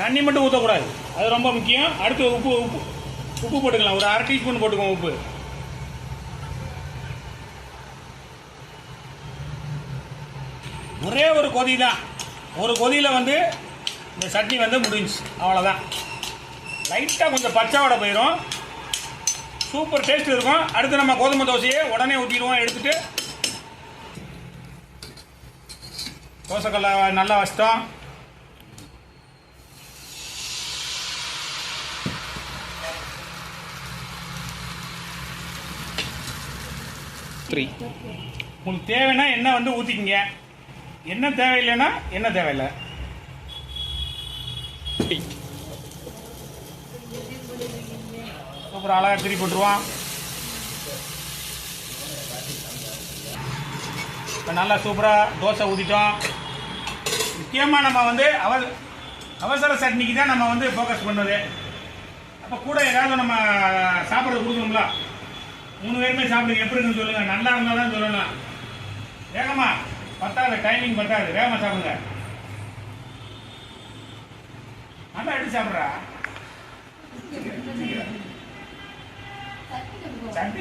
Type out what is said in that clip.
தண்ணி மட்டும் ஊற்றக்கூடாது, அது ரொம்ப முக்கியம். அடுத்து உப்பு உப்பு உப்பு போட்டுக்கலாம், ஒரு 1/2 டீஸ்பூன் போட்டுக்கோங்க உப்பு. ஒரே ஒரு கொதி தான், ஒரு கொதியில் வந்து இந்த சட்னி வந்து முடிஞ்சு, அவ்வளோதான். லைட்டாக கொஞ்சம் பச்சை வடை போயிடும், சூப்பர் டேஸ்ட் இருக்கும். அடுத்து நம்ம கோதுமை தோசையை உடனே ஊற்றிடுவோம். எடுத்துகிட்டு தோசைக்கல்லை நல்லா வச்சிட்டோம். உங்களுக்கு தேவைன்னா எண்ணெய் வந்து ஊற்றிக்கிங்க, எண்ணெய் தேவையில்லைன்னா எண்ணெய் தேவையில்லை. சூப்பர், அழகாக திருப்பி போட்டுருவோம். இப்போ நல்லா சூப்பராக தோசை ஊற்றிட்டோம். முக்கியமாக நம்ம வந்து அவசர சட்னிக்கு தான் நம்ம வந்து ஃபோக்கஸ் பண்ணுறது. அப்போ கூட ஏதாவது நம்ம சாப்பிட்றது கொடுக்கணுங்களா? 3 பேருமே சாப்பிடுங்க, எப்படி இருக்குன்னு சொல்லுங்கள். நல்லா இருந்தால் தான் சொல்லணும். வேகமாக பத்தாது, டைமிங் பத்தாது, வேகமாக சாப்பிடுங்க. நல்லா எடுத்து சாப்பிட்றா சட்னி.